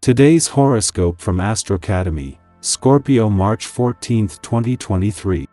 Today's horoscope from Astrocademy, Scorpio March 14, 2023.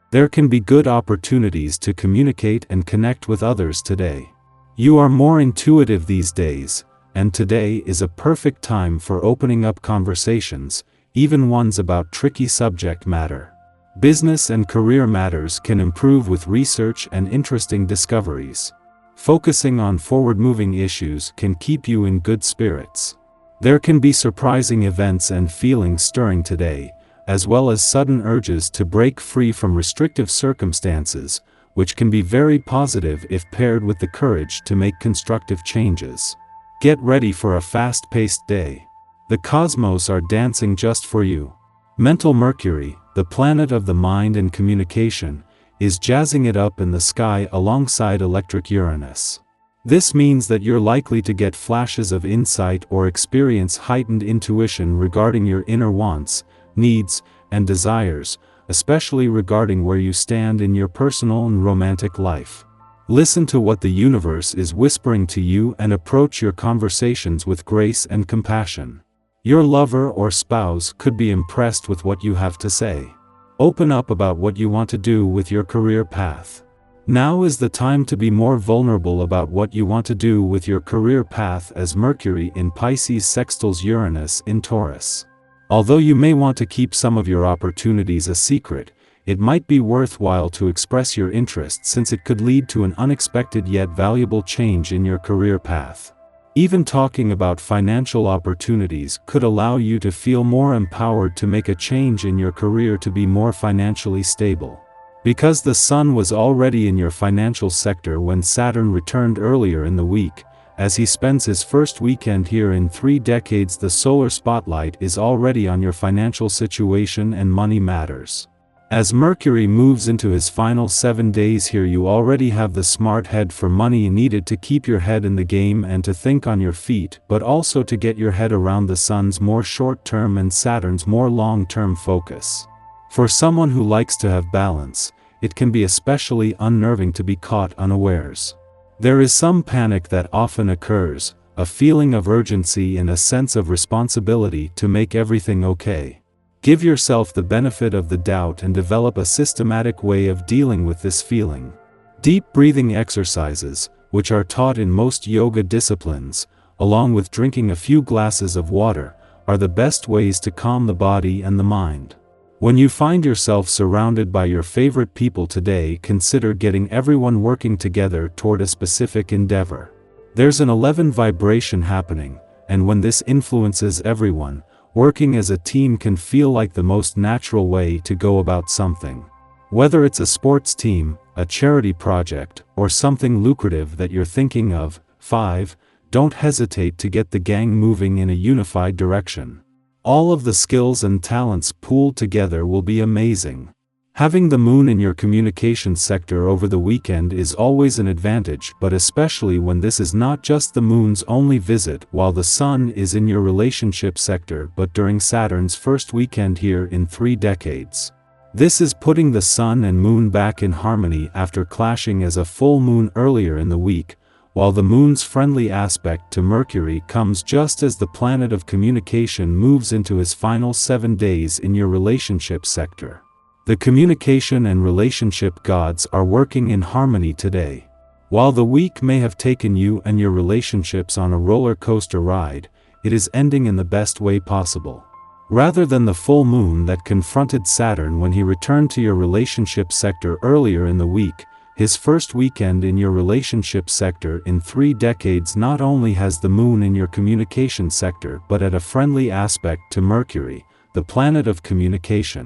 There can be good opportunities to communicate and connect with others today. You are more intuitive these days, and today is a perfect time for opening up conversations, even ones about tricky subject matter. Business and career matters can improve with research and interesting discoveries. Focusing on forward-moving issues can keep you in good spirits. There can be surprising events and feelings stirring today, as well as sudden urges to break free from restrictive circumstances, which can be very positive if paired with the courage to make constructive changes. Get ready for a fast-paced day. The cosmos are dancing just for you. Mental Mercury, the planet of the mind and communication, is jazzing it up in the sky alongside electric Uranus. This means that you're likely to get flashes of insight or experience heightened intuition regarding your inner wants, needs, and desires, especially regarding where you stand in your personal and romantic life. Listen to what the universe is whispering to you and approach your conversations with grace and compassion. Your lover or spouse could be impressed with what you have to say. Open up about what you want to do with your career path. Now is the time to be more vulnerable about what you want to do with your career path as Mercury in Pisces sextiles Uranus in Taurus. Although you may want to keep some of your opportunities a secret, it might be worthwhile to express your interest since it could lead to an unexpected yet valuable change in your career path. Even talking about financial opportunities could allow you to feel more empowered to make a change in your career to be more financially stable. Because the Sun was already in your financial sector when Saturn returned earlier in the week, as he spends his first weekend here in 3 decades, the solar spotlight is already on your financial situation and money matters. As Mercury moves into his final 7 days here, you already have the smart head for money needed to keep your head in the game and to think on your feet, but also to get your head around the Sun's more short-term and Saturn's more long-term focus. For someone who likes to have balance, it can be especially unnerving to be caught unawares. There is some panic that often occurs, a feeling of urgency and a sense of responsibility to make everything okay. Give yourself the benefit of the doubt and develop a systematic way of dealing with this feeling. Deep breathing exercises, which are taught in most yoga disciplines, along with drinking a few glasses of water, are the best ways to calm the body and the mind. When you find yourself surrounded by your favorite people today, consider getting everyone working together toward a specific endeavor. There's an 11 vibration happening, and when this influences everyone, working as a team can feel like the most natural way to go about something. Whether it's a sports team, a charity project, or something lucrative that you're thinking of, 5, don't hesitate to get the gang moving in a unified direction. All of the skills and talents pooled together will be amazing. Having the moon in your communication sector over the weekend is always an advantage, but especially when this is not just the moon's only visit while the sun is in your relationship sector but during Saturn's first weekend here in 3 decades. This is putting the sun and moon back in harmony after clashing as a full moon earlier in the week, while the moon's friendly aspect to Mercury comes just as the planet of communication moves into his final 7 days in your relationship sector. The communication and relationship gods are working in harmony today. While the week may have taken you and your relationships on a roller coaster ride, it is ending in the best way possible. Rather than the full moon that confronted Saturn when he returned to your relationship sector earlier in the week, his first weekend in your relationship sector in 3 decades not only has the moon in your communication sector but at a friendly aspect to Mercury, the planet of communication.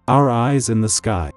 Our eyes in the sky.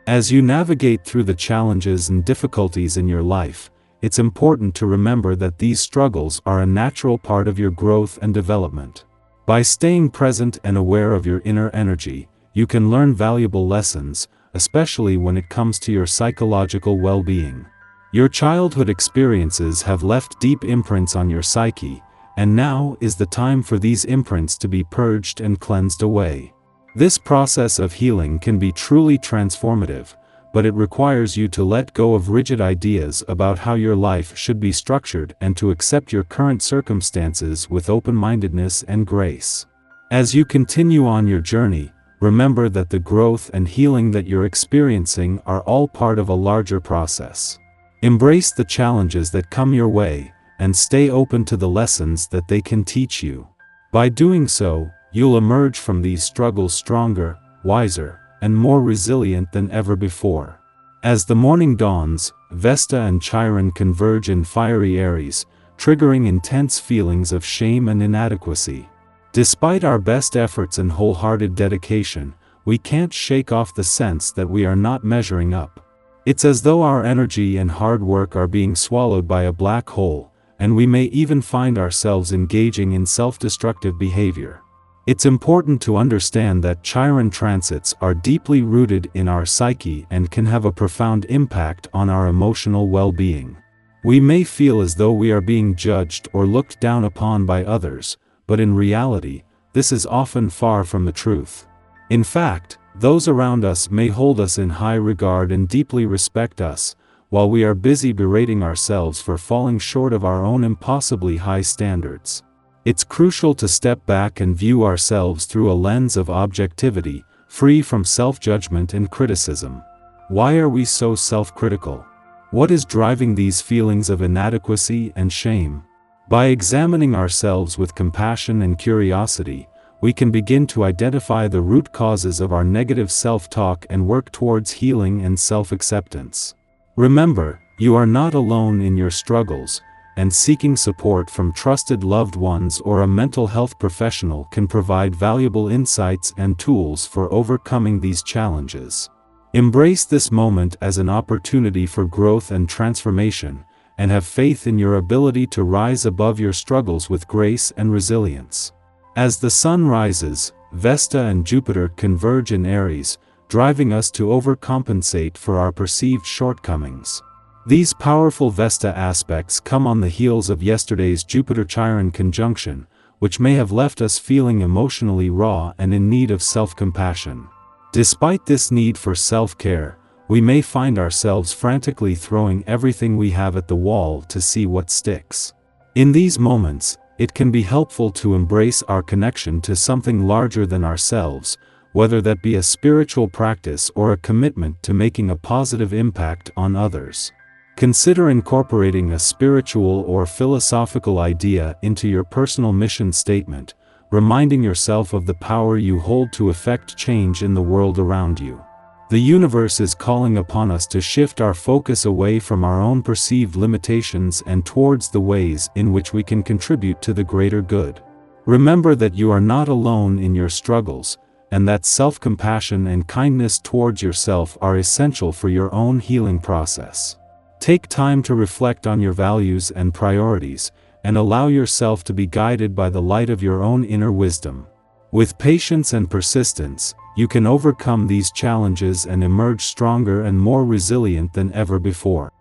As you navigate through the challenges and difficulties in your life, it's important to remember that these struggles are a natural part of your growth and development. By staying present and aware of your inner energy, you can learn valuable lessons, especially when it comes to your psychological well-being. Your childhood experiences have left deep imprints on your psyche, and now is the time for these imprints to be purged and cleansed away. This process of healing can be truly transformative, but it requires you to let go of rigid ideas about how your life should be structured and to accept your current circumstances with open-mindedness and grace. As you continue on your journey, remember that the growth and healing that you're experiencing are all part of a larger process. Embrace the challenges that come your way, and stay open to the lessons that they can teach you. By doing so, you'll emerge from these struggles stronger, wiser, and more resilient than ever before. As the morning dawns, Vesta and Chiron converge in fiery Aries, triggering intense feelings of shame and inadequacy. Despite our best efforts and wholehearted dedication, we can't shake off the sense that we are not measuring up. It's as though our energy and hard work are being swallowed by a black hole, and we may even find ourselves engaging in self-destructive behavior. It's important to understand that Chiron transits are deeply rooted in our psyche and can have a profound impact on our emotional well-being. We may feel as though we are being judged or looked down upon by others, but in reality, this is often far from the truth. In fact, those around us may hold us in high regard and deeply respect us, while we are busy berating ourselves for falling short of our own impossibly high standards. It's crucial to step back and view ourselves through a lens of objectivity, free from self-judgment and criticism. Why are we so self-critical? What is driving these feelings of inadequacy and shame? By examining ourselves with compassion and curiosity, we can begin to identify the root causes of our negative self-talk and work towards healing and self-acceptance. Remember, you are not alone in your struggles, and seeking support from trusted loved ones or a mental health professional can provide valuable insights and tools for overcoming these challenges. Embrace this moment as an opportunity for growth and transformation, and have faith in your ability to rise above your struggles with grace and resilience. As the sun rises, Vesta and Jupiter converge in Aries, driving us to overcompensate for our perceived shortcomings. These powerful Vesta aspects come on the heels of yesterday's Jupiter-Chiron conjunction, which may have left us feeling emotionally raw and in need of self-compassion. Despite this need for self-care, we may find ourselves frantically throwing everything we have at the wall to see what sticks. In these moments, it can be helpful to embrace our connection to something larger than ourselves, whether that be a spiritual practice or a commitment to making a positive impact on others. Consider incorporating a spiritual or philosophical idea into your personal mission statement, reminding yourself of the power you hold to effect change in the world around you. The universe is calling upon us to shift our focus away from our own perceived limitations and towards the ways in which we can contribute to the greater good. Remember that you are not alone in your struggles, and that self-compassion and kindness towards yourself are essential for your own healing process. Take time to reflect on your values and priorities, and allow yourself to be guided by the light of your own inner wisdom. With patience and persistence, you can overcome these challenges and emerge stronger and more resilient than ever before.